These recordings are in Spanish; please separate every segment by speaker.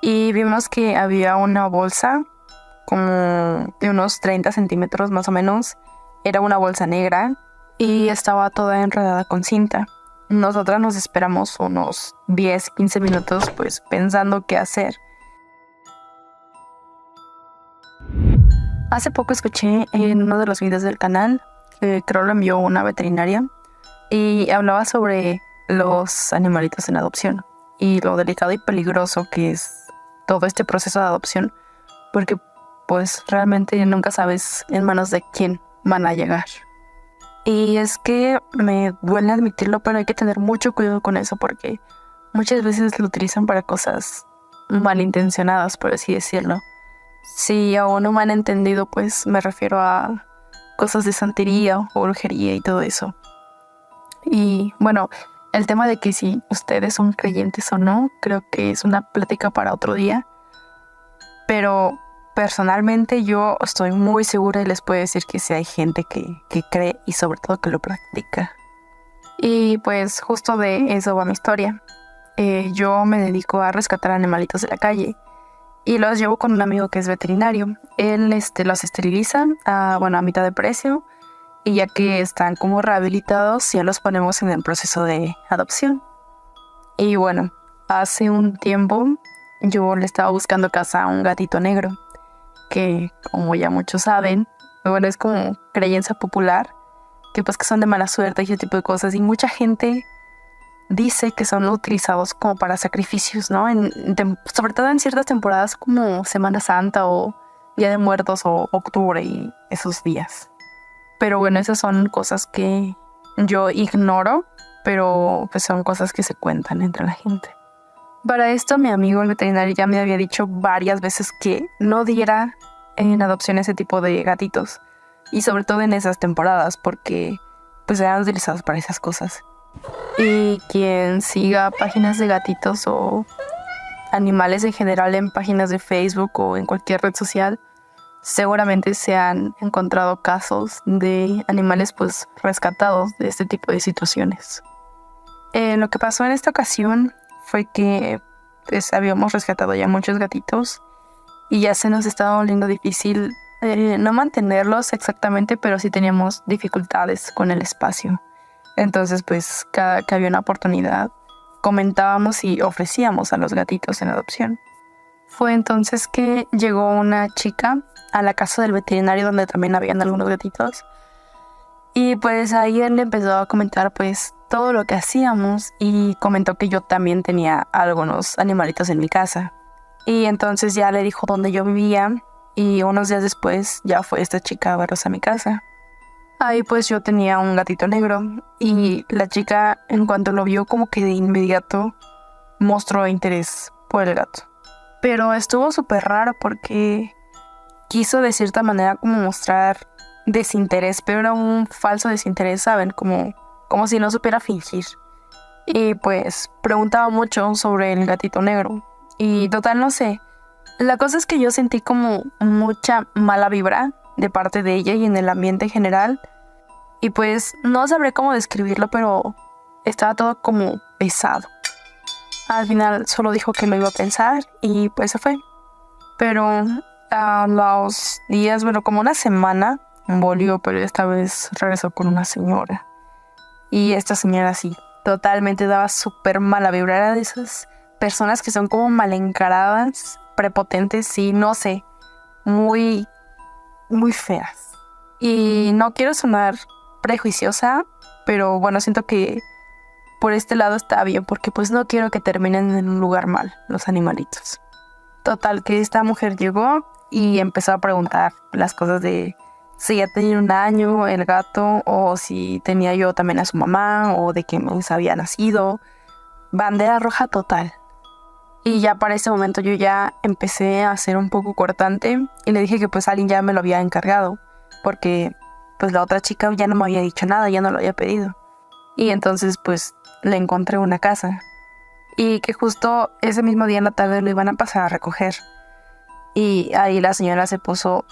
Speaker 1: y vimos que había una bolsa como de unos 30 centímetros más o menos. Era una bolsa negra y estaba toda enredada con cinta. Nosotras nos esperamos unos 10, 15 minutos pues pensando qué hacer. Hace poco escuché en uno de los videos del canal, que creo lo envió una veterinaria, y hablaba sobre los animalitos en adopción y lo delicado y peligroso que es todo este proceso de adopción, porque pues realmente nunca sabes en manos de quién van a llegar. Y es que me duele admitirlo, pero hay que tener mucho cuidado con eso porque muchas veces lo utilizan para cosas malintencionadas, por así decirlo. Si aún no me han entendido, pues me refiero a cosas de santería o brujería y todo eso. Y bueno, el tema de que si ustedes son creyentes o no, creo que es una plática para otro día. Pero personalmente yo estoy muy segura y les puedo decir que sí hay gente que cree y sobre todo que lo practica. Y pues justo de eso va mi historia. Yo me dedico a rescatar animalitos de la calle y los llevo con un amigo que es veterinario. Él los esteriliza a mitad de precio, y ya que están como rehabilitados ya los ponemos en el proceso de adopción. Y bueno, hace un tiempo yo le estaba buscando casa a un gatito negro, que como ya muchos saben, bueno, es como creencia popular, que pues que son de mala suerte y ese tipo de cosas, y mucha gente dice que son utilizados como para sacrificios, ¿no? Sobre todo en ciertas temporadas como Semana Santa o Día de Muertos o octubre y esos días. Pero bueno, esas son cosas que yo ignoro, pero pues son cosas que se cuentan entre la gente. Para esto mi amigo el veterinario ya me había dicho varias veces que no diera en adopción ese tipo de gatitos, y sobre todo en esas temporadas porque pues eran utilizados para esas cosas. Y quien siga páginas de gatitos o animales en general en páginas de Facebook o en cualquier red social, seguramente se han encontrado casos de animales pues rescatados de este tipo de situaciones. Lo que pasó en esta ocasión fue que pues habíamos rescatado ya muchos gatitos y ya se nos estaba volviendo difícil no mantenerlos exactamente, pero sí teníamos dificultades con el espacio. Entonces pues cada que había una oportunidad comentábamos y ofrecíamos a los gatitos en adopción. Fue entonces que llegó una chica a la casa del veterinario donde también habían algunos gatitos, y pues ahí él empezó a comentar pues todo lo que hacíamos y comentó que yo también tenía algunos animalitos en mi casa. Y entonces ya le dijo dónde yo vivía y unos días después ya fue esta chica a verlos a mi casa. Ahí pues yo tenía un gatito negro y la chica en cuanto lo vio como que de inmediato mostró interés por el gato. Pero estuvo súper raro porque quiso de cierta manera como mostrar desinterés, pero era un falso desinterés, ¿saben? Como si no supiera fingir. Y pues preguntaba mucho sobre el gatito negro. Y total, no sé. La cosa es que yo sentí como mucha mala vibra de parte de ella y en el ambiente en general. Y pues no sabré cómo describirlo, pero estaba todo como pesado. Al final solo dijo que lo iba a pensar y pues se fue. Pero a los días, como una semana, volvió, pero esta vez regresó con una señora. Y esta señora sí, totalmente daba súper mala vibra. Era de esas personas que son como mal encaradas, prepotentes y no sé, muy, muy feas. Y no quiero sonar prejuiciosa, pero bueno, siento que por este lado está bien, porque pues no quiero que terminen en un lugar mal los animalitos. Total, que esta mujer llegó y empezó a preguntar las cosas de si ya tenía un año el gato, o si tenía yo también a su mamá, o de qué mes había nacido. Bandera roja total. Y ya para ese momento yo ya empecé a ser un poco cortante y le dije que pues alguien ya me lo había encargado, porque pues la otra chica ya no me había dicho nada, ya no lo había pedido. Y entonces pues le encontré una casa y que justo ese mismo día en la tarde lo iban a pasar a recoger. Y ahí la señora se puso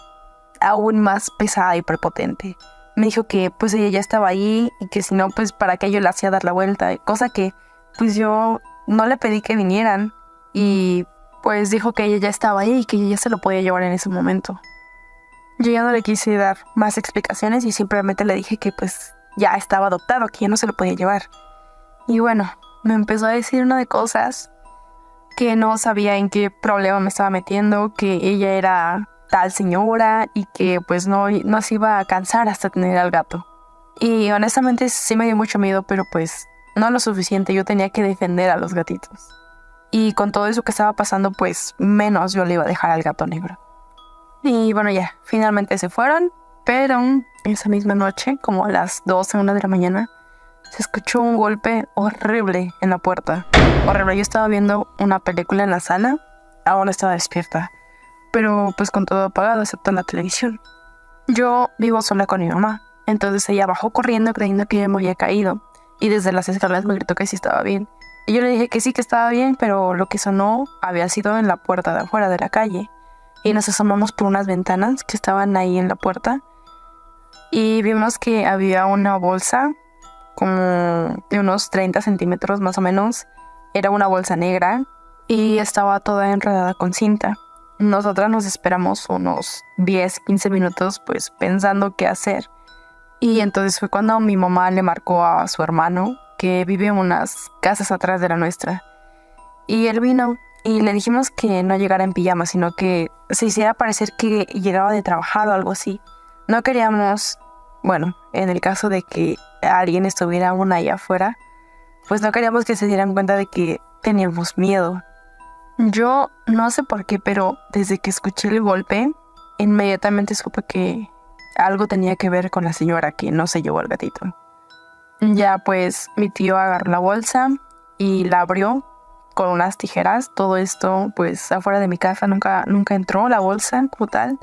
Speaker 1: aún más pesada y prepotente. Me dijo que pues ella ya estaba ahí y que si no, pues para qué yo le hacía dar la vuelta, cosa que pues yo no le pedí que vinieran. Y pues dijo que ella ya estaba ahí y que ella ya se lo podía llevar en ese momento. Yo ya no le quise dar más explicaciones y simplemente le dije que pues ya estaba adoptado, que ya no se lo podía llevar. Y bueno, me empezó a decir una de cosas que no sabía en qué problema me estaba metiendo, que ella era tal señora y que pues no se iba a cansar hasta tener al gato. Y honestamente sí me dio mucho miedo, pero pues no lo suficiente, yo tenía que defender a los gatitos. Y con todo eso que estaba pasando, pues menos yo le iba a dejar al gato negro. Y bueno, ya, finalmente se fueron, pero esa misma noche, como a las 12, 1 de la mañana, se escuchó un golpe horrible en la puerta. Horrible, yo estaba viendo una película en la sala, aún estaba despierta, pero pues con todo apagado, excepto la televisión. Yo vivo sola con mi mamá, entonces ella bajó corriendo creyendo que yo me había caído, y desde las escaleras me gritó que sí estaba bien. Y yo le dije que sí, que estaba bien, pero lo que sonó había sido en la puerta de afuera de la calle. Y nos asomamos por unas ventanas que estaban ahí en la puerta y vimos que había una bolsa como de unos 30 centímetros más o menos. Era una bolsa negra y estaba toda enredada con cinta. Nosotras nos esperamos unos 10, 15 minutos pues pensando qué hacer. Y entonces fue cuando mi mamá le marcó a su hermano, que vive unas casas atrás de la nuestra. Y él vino y le dijimos que no llegara en pijama, sino que se hiciera parecer que llegaba de trabajar o algo así. No queríamos, bueno, en el caso de que alguien estuviera aún ahí afuera, pues no queríamos que se dieran cuenta de que teníamos miedo. Yo no sé por qué, pero desde que escuché el golpe, inmediatamente supe que algo tenía que ver con la señora que no se llevó al gatito. Ya pues mi tío agarró la bolsa y la abrió con unas tijeras. Todo esto pues afuera de mi casa, nunca entró la bolsa como tal.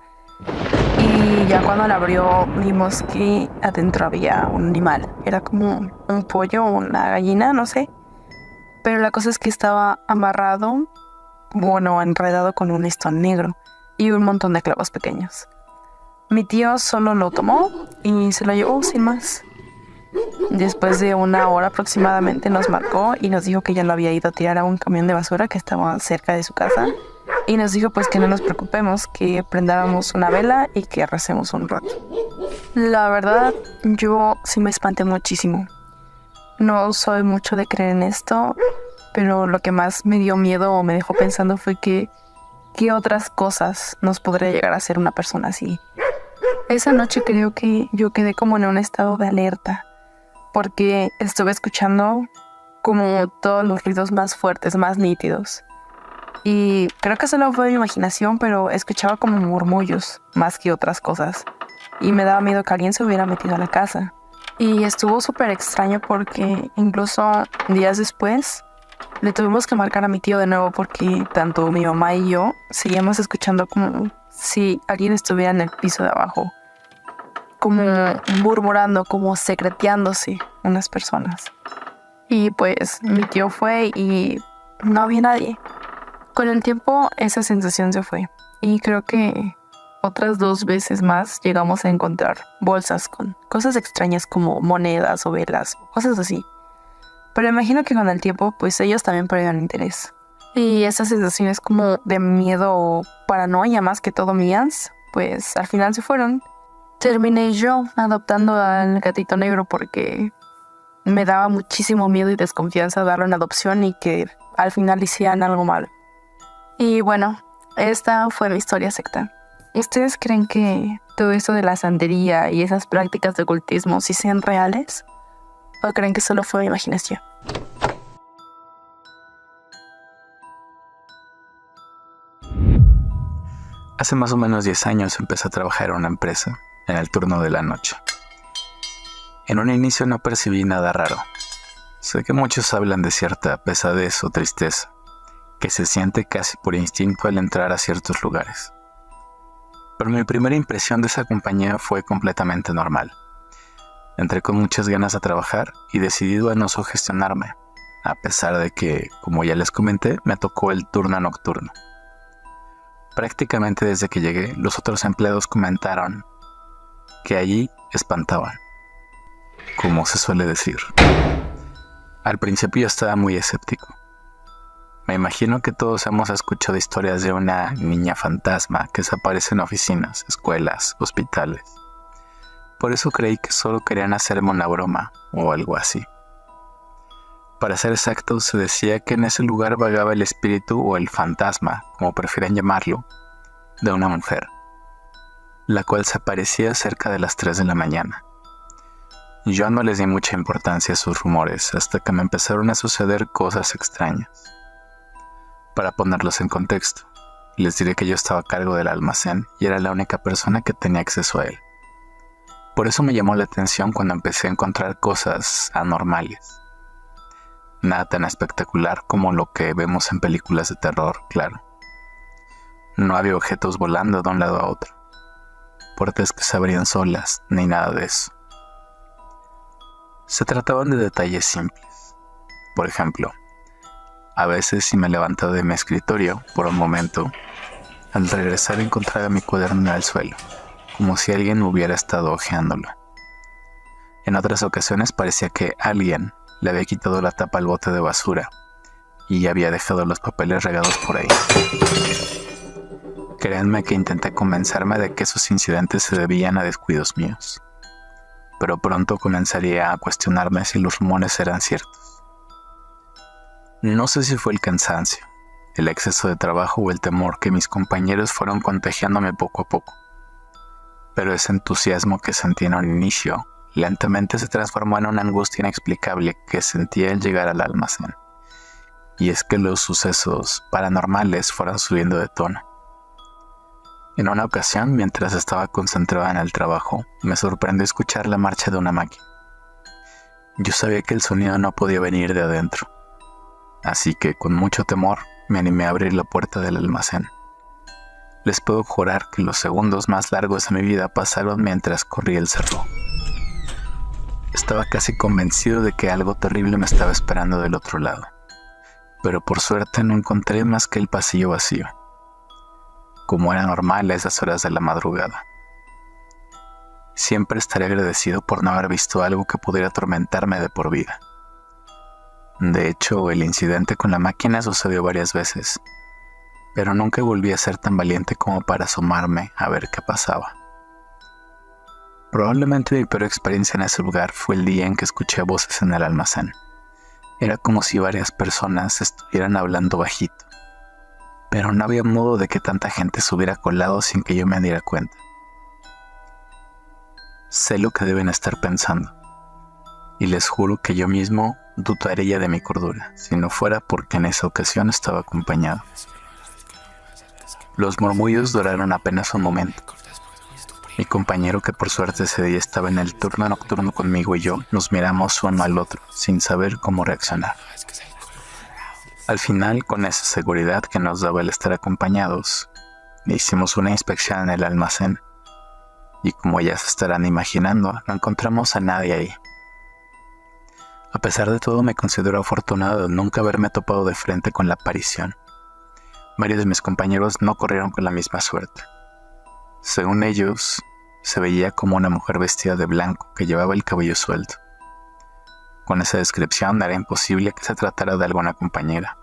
Speaker 1: Y ya cuando la abrió vimos que adentro había un animal. Era como un pollo o una gallina, no sé. Pero la cosa es que estaba amarrado, bueno, enredado con un listón negro y un montón de clavos pequeños. Mi tío solo lo tomó y se lo llevó sin más. Después de 1 hora aproximadamente nos marcó y nos dijo que ya lo había ido a tirar a un camión de basura que estaba cerca de su casa. Y nos dijo pues que no nos preocupemos, que prendáramos una vela y que recemos un rato. La verdad, yo sí me espanté muchísimo. No soy mucho de creer en esto, pero lo que más me dio miedo o me dejó pensando fue que ¿qué otras cosas nos podría llegar a hacer una persona así? Esa noche creo que yo quedé como en un estado de alerta, porque estuve escuchando como todos los ruidos más fuertes, más nítidos. Y creo que solo fue mi imaginación, pero escuchaba como murmullos más que otras cosas. Y me daba miedo que alguien se hubiera metido a la casa. Y estuvo súper extraño porque incluso días después le tuvimos que marcar a mi tío de nuevo porque tanto mi mamá y yo seguíamos escuchando como si alguien estuviera en el piso de abajo. Como murmurando, como secreteándose unas personas. Y pues mi tío fue y no había nadie. Con el tiempo esa sensación se fue. Y creo que otras 2 veces más llegamos a encontrar bolsas con cosas extrañas como monedas o velas, cosas así. Pero imagino que con el tiempo pues ellos también perdieron interés. Y esas sensaciones como de miedo o paranoia más que todo mías, pues al final se fueron. Terminé yo adoptando al gatito negro porque me daba muchísimo miedo y desconfianza darlo en adopción y que al final hicieran algo malo. Y bueno, esta fue mi historia secta. ¿Ustedes creen que todo eso de la santería y esas prácticas de ocultismo sí sean reales? ¿O creen que solo fue mi imaginación?
Speaker 2: Hace más o menos 10 años empecé a trabajar en una empresa, en el turno de la noche. En un inicio no percibí nada raro. Sé que muchos hablan de cierta pesadez o tristeza, que se siente casi por instinto al entrar a ciertos lugares. Pero mi primera impresión de esa compañía fue completamente normal. Entré con muchas ganas a trabajar y decidido a no sugestionarme, a pesar de que, como ya les comenté, me tocó el turno nocturno. Prácticamente desde que llegué, los otros empleados comentaron que allí espantaban, como se suele decir. Al principio yo estaba muy escéptico. Me imagino que todos hemos escuchado historias de una niña fantasma que desaparece en oficinas, escuelas, hospitales. Por eso creí que solo querían hacerme una broma o algo así. Para ser exactos, se decía que en ese lugar vagaba el espíritu o el fantasma, como prefieran llamarlo, de una mujer, la cual se aparecía cerca de las 3 de la mañana. Yo no les di mucha importancia a sus rumores hasta que me empezaron a suceder cosas extrañas. Para ponerlos en contexto, les diré que yo estaba a cargo del almacén y era la única persona que tenía acceso a él. Por eso me llamó la atención cuando empecé a encontrar cosas anormales. Nada tan espectacular como lo que vemos en películas de terror, claro. No había objetos volando de un lado a otro, puertas que se abrían solas, ni nada de eso. Se trataban de detalles simples. Por ejemplo, a veces si me levantaba de mi escritorio por un momento, al regresar encontraba mi cuaderno en el suelo, como si alguien hubiera estado hojeándolo. En otras ocasiones parecía que alguien le había quitado la tapa al bote de basura y había dejado los papeles regados por ahí. Créanme que intenté convencerme de que esos incidentes se debían a descuidos míos, pero pronto comenzaría a cuestionarme si los rumores eran ciertos. No sé si fue el cansancio, el exceso de trabajo o el temor que mis compañeros fueron contagiándome poco a poco, pero ese entusiasmo que sentí en un inicio lentamente se transformó en una angustia inexplicable que sentía al llegar al almacén. Y es que los sucesos paranormales fueron subiendo de tono. En una ocasión, mientras estaba concentrada en el trabajo, me sorprendió escuchar la marcha de una máquina. Yo sabía que el sonido no podía venir de adentro, así que con mucho temor me animé a abrir la puerta del almacén. Les puedo jurar que los segundos más largos de mi vida pasaron mientras corría el cerrojo. Estaba casi convencido de que algo terrible me estaba esperando del otro lado, pero por suerte no encontré más que el pasillo vacío, como era normal a esas horas de la madrugada. Siempre estaré agradecido por no haber visto algo que pudiera atormentarme de por vida. De hecho, el incidente con la máquina sucedió varias veces, pero nunca volví a ser tan valiente como para asomarme a ver qué pasaba. Probablemente mi peor experiencia en ese lugar fue el día en que escuché voces en el almacén. Era como si varias personas estuvieran hablando bajito, pero no había modo de que tanta gente se hubiera colado sin que yo me diera cuenta. Sé lo que deben estar pensando, y les juro que yo mismo dudaría de mi cordura, si no fuera porque en esa ocasión estaba acompañado. Los murmullos duraron apenas un momento. Mi compañero, que por suerte ese día estaba en el turno nocturno conmigo, y yo nos miramos uno al otro, sin saber cómo reaccionar. Al final, con esa seguridad que nos daba el estar acompañados, hicimos una inspección en el almacén, y como ya se estarán imaginando, no encontramos a nadie ahí. A pesar de todo, me considero afortunado de nunca haberme topado de frente con la aparición. Varios de mis compañeros no corrieron con la misma suerte. Según ellos, se veía como una mujer vestida de blanco que llevaba el cabello suelto. Con esa descripción era imposible que se tratara de alguna compañera,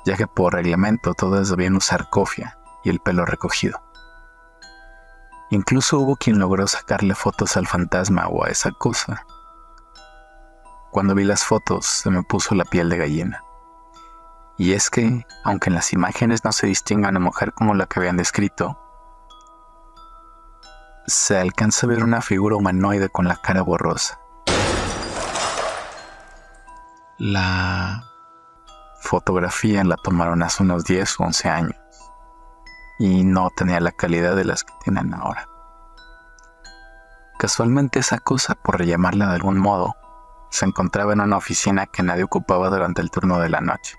Speaker 2: ya que por reglamento todas debían usar cofia y el pelo recogido. Incluso hubo quien logró sacarle fotos al fantasma o a esa cosa. Cuando vi las fotos se me puso la piel de gallina. Y es que, aunque en las imágenes no se distingue a una mujer como la que habían descrito, se alcanza a ver una figura humanoide con la cara borrosa. La fotografía la tomaron hace unos 10 o 11 años y no tenía la calidad de las que tienen ahora. Casualmente esa cosa, por llamarla de algún modo, se encontraba en una oficina que nadie ocupaba durante el turno de la noche.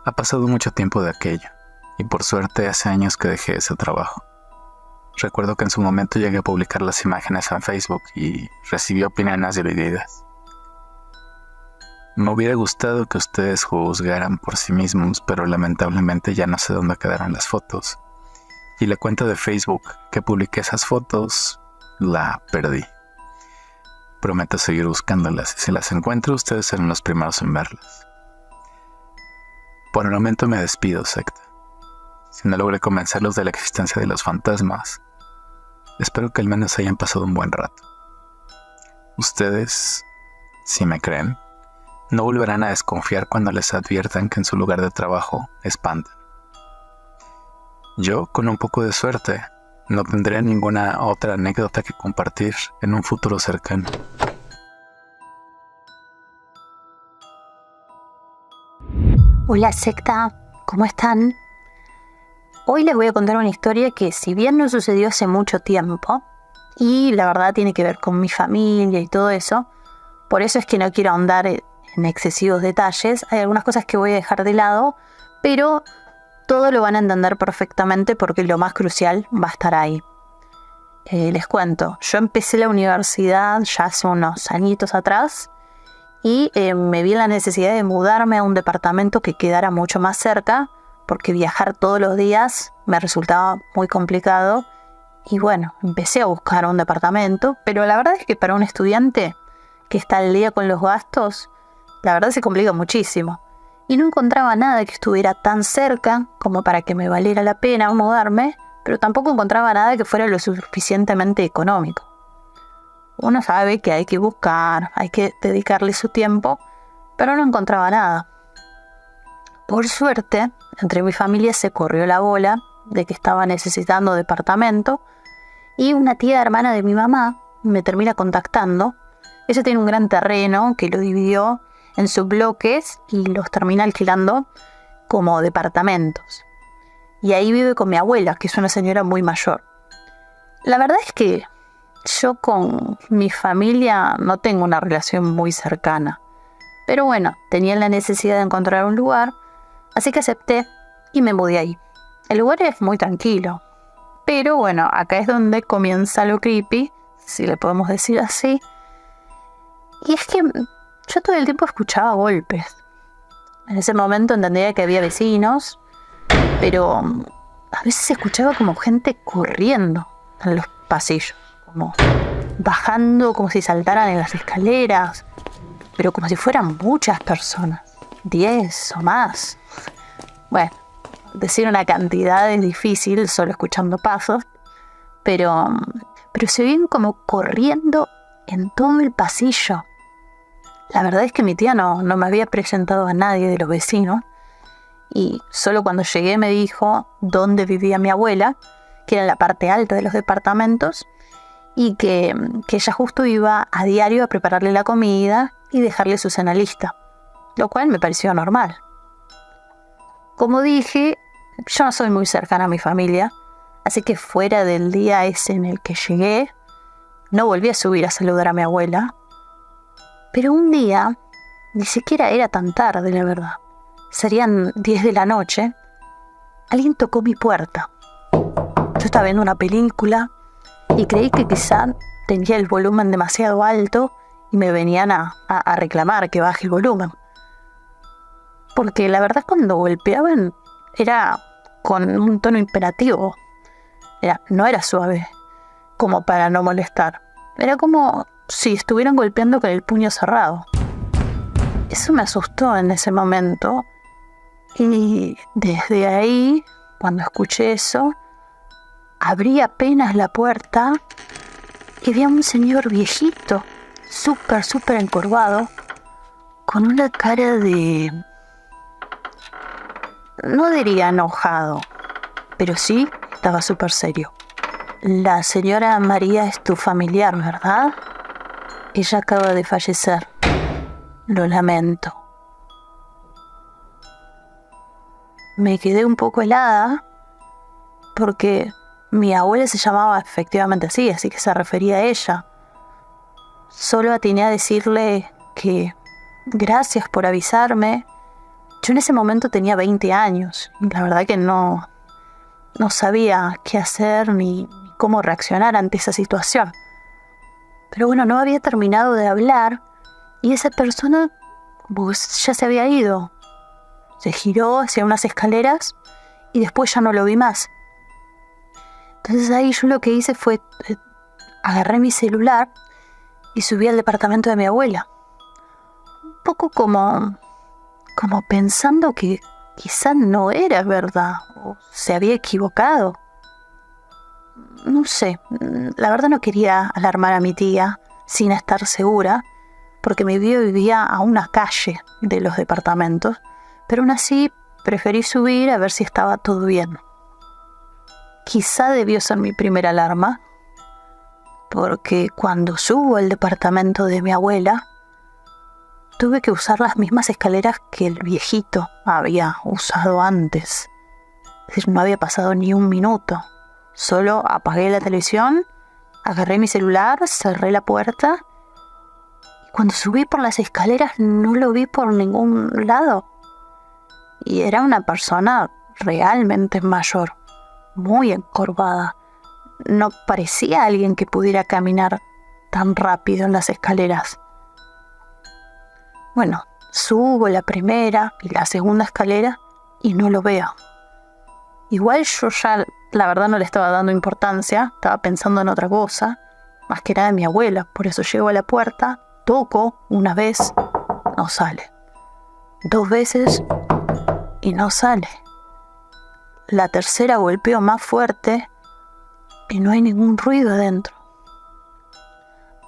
Speaker 2: Ha pasado mucho tiempo de aquello, y por suerte hace años que dejé ese trabajo. Recuerdo que en su momento llegué a publicar las imágenes en Facebook y recibí opiniones divididas. Me hubiera gustado que ustedes juzgaran por sí mismos, pero lamentablemente ya no sé dónde quedaron las fotos. Y la cuenta de Facebook que publiqué esas fotos, la perdí. Prometo seguir buscándolas y si las encuentro, ustedes serán los primeros en verlas. Por el momento me despido, secta. Si no logré convencerlos de la existencia de los fantasmas, espero que al menos hayan pasado un buen rato. Ustedes, si me creen, no volverán a desconfiar cuando les adviertan que en su lugar de trabajo espantan. Yo, con un poco de suerte, no tendré ninguna otra anécdota que compartir en un futuro cercano.
Speaker 3: Hola secta, ¿cómo están? Hoy les voy a contar una historia que si bien no sucedió hace mucho tiempo, y la verdad tiene que ver con mi familia y todo eso, por eso es que no quiero ahondar en excesivos detalles. Hay algunas cosas que voy a dejar de lado, pero todo lo van a entender perfectamente porque lo más crucial va a estar ahí. Les cuento, yo empecé la universidad ya hace unos añitos atrás y me vi en la necesidad de mudarme a un departamento que quedara mucho más cerca, porque viajar todos los días me resultaba muy complicado. Y bueno, empecé a buscar un departamento, pero la verdad es que para un estudiante que está al día con los gastos, la verdad se complica muchísimo. Y no encontraba nada que estuviera tan cerca como para que me valiera la pena mudarme, pero tampoco encontraba nada que fuera lo suficientemente económico. Uno sabe que hay que buscar, hay que dedicarle su tiempo, pero no encontraba nada. Por suerte, entre mi familia se corrió la bola de que estaba necesitando departamento y una tía hermana de mi mamá me termina contactando. Ella tiene un gran terreno que lo dividió en subbloques y los termina alquilando como departamentos. Y ahí vive con mi abuela, que es una señora muy mayor. La verdad es que yo con mi familia no tengo una relación muy cercana. Pero bueno, tenía la necesidad de encontrar un lugar, así que acepté y me mudé ahí. El lugar es muy tranquilo. Pero bueno, acá es donde comienza lo creepy, si le podemos decir así. Y es que yo todo el tiempo escuchaba golpes. En ese momento entendía que había vecinos, pero a veces escuchaba como gente corriendo en los pasillos, como bajando, como si saltaran en las escaleras, pero como si fueran muchas personas, 10 o más. Bueno, decir una cantidad es difícil solo escuchando pasos, pero se ven como corriendo en todo el pasillo. La verdad es que mi tía no me había presentado a nadie de los vecinos y solo cuando llegué me dijo dónde vivía mi abuela, que era en la parte alta de los departamentos, y que ella justo iba a diario a prepararle la comida y dejarle su cena lista, lo cual me pareció normal. Como dije, yo no soy muy cercana a mi familia, así que fuera del día ese en el que llegué, no volví a subir a saludar a mi abuela. Pero un día, ni siquiera era tan tarde, la verdad, serían 10 de la noche, alguien tocó mi puerta. Yo estaba viendo una película y creí que quizá tenía el volumen demasiado alto y me venían a reclamar que baje el volumen. Porque la verdad cuando golpeaban era con un tono imperativo. No era suave, como para no molestar. Era como si estuvieran golpeando con el puño cerrado. Eso me asustó en ese momento. Y desde ahí, cuando escuché eso, abrí apenas la puerta y vi a un señor viejito, súper encorvado, con una cara de... no diría enojado, pero sí estaba súper serio. La señora María es tu familiar, ¿verdad? Ella acaba de fallecer. Lo lamento. Me quedé un poco helada porque mi abuela se llamaba efectivamente así que se refería a ella. Solo atiné a decirle que gracias por avisarme. Yo en ese momento tenía 20 años y la verdad que no sabía qué hacer ni cómo reaccionar ante esa situación. Pero bueno, no había terminado de hablar y esa persona pues ya se había ido. Se giró hacia unas escaleras y después ya no lo vi más. Entonces ahí yo lo que hice fue agarré mi celular y subí al departamento de mi abuela. Un poco como pensando que quizás no era verdad o se había equivocado. No sé, la verdad no quería alarmar a mi tía sin estar segura, porque mi tío vivía a una calle de los departamentos, pero aún así preferí subir a ver si estaba todo bien. Quizá debió ser mi primera alarma, porque cuando subo al departamento de mi abuela, tuve que usar las mismas escaleras que el viejito había usado antes. Es decir, no había pasado ni un minuto. Solo apagué la televisión, agarré mi celular, cerré la puerta. Y cuando subí por las escaleras no lo vi por ningún lado. Y era una persona realmente mayor, muy encorvada. No parecía alguien que pudiera caminar tan rápido en las escaleras. Bueno, subo la primera y la segunda escalera y no lo veo. Igual yo ya, la verdad, no le estaba dando importancia, estaba pensando en otra cosa, más que nada en mi abuela. Por eso llego a la puerta, toco una vez, no sale. 2 veces y no sale. La tercera golpeo más fuerte y no hay ningún ruido adentro.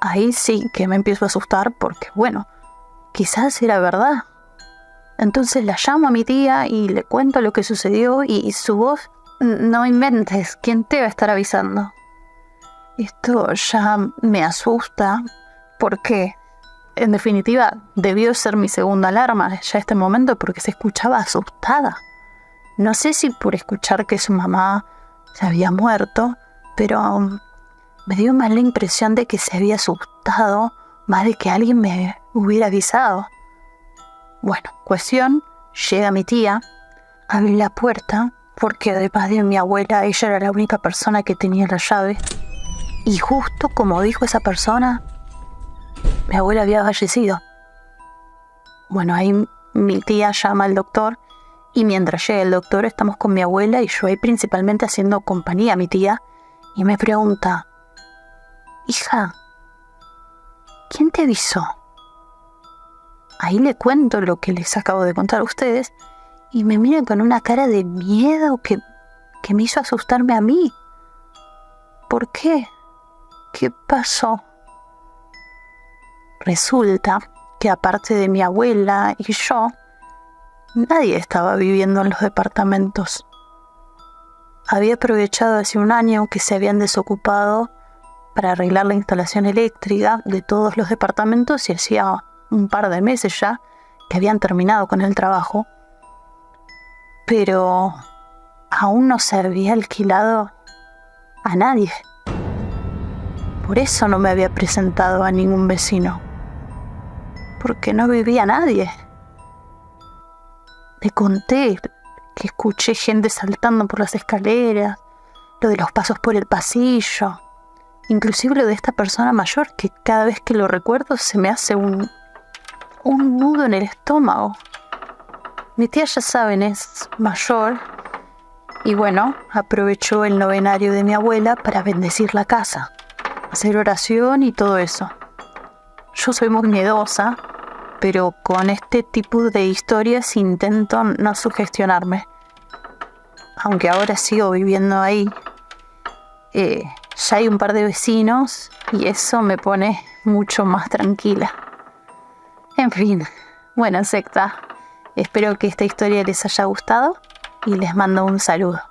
Speaker 3: Ahí sí que me empiezo a asustar porque, bueno, quizás era verdad. Entonces la llamo a mi tía y le cuento lo que sucedió y su voz, no inventes, ¿quién te va a estar avisando? Esto ya me asusta porque, en definitiva, debió ser mi segunda alarma ya este momento porque se escuchaba asustada. No sé si por escuchar que su mamá se había muerto, pero me dio más la impresión de que se había asustado más de que alguien me hubiera avisado. Bueno, cuestión, llega mi tía, abre la puerta, porque además de mi abuela, ella era la única persona que tenía la llave. Y justo como dijo esa persona, mi abuela había fallecido. Bueno, ahí mi tía llama al doctor, y mientras llega el doctor estamos con mi abuela y yo ahí principalmente haciendo compañía a mi tía, y me pregunta, hija, ¿quién te avisó? Ahí le cuento lo que les acabo de contar a ustedes y me miran con una cara de miedo que me hizo asustarme a mí. ¿Por qué? ¿Qué pasó? Resulta que aparte de mi abuela y yo, nadie estaba viviendo en los departamentos. Había aprovechado hace un año que se habían desocupado para arreglar la instalación eléctrica de todos los departamentos y hacía un par de meses ya que habían terminado con el trabajo, pero aún no se había alquilado a nadie. Por eso no me había presentado a ningún vecino, porque no vivía nadie. Le conté que escuché gente saltando por las escaleras, lo de los pasos por el pasillo, inclusive lo de esta persona mayor que cada vez que lo recuerdo se me hace un nudo en el estómago. Mi tía, ya saben, es mayor y bueno, aprovechó el novenario de mi abuela para bendecir la casa, hacer oración y todo eso. Yo soy muy miedosa, pero con este tipo de historias intento no sugestionarme. Aunque ahora sigo viviendo ahí, ya hay un par de vecinos y eso me pone mucho más tranquila. En fin, bueno, secta, espero que esta historia les haya gustado y les mando un saludo.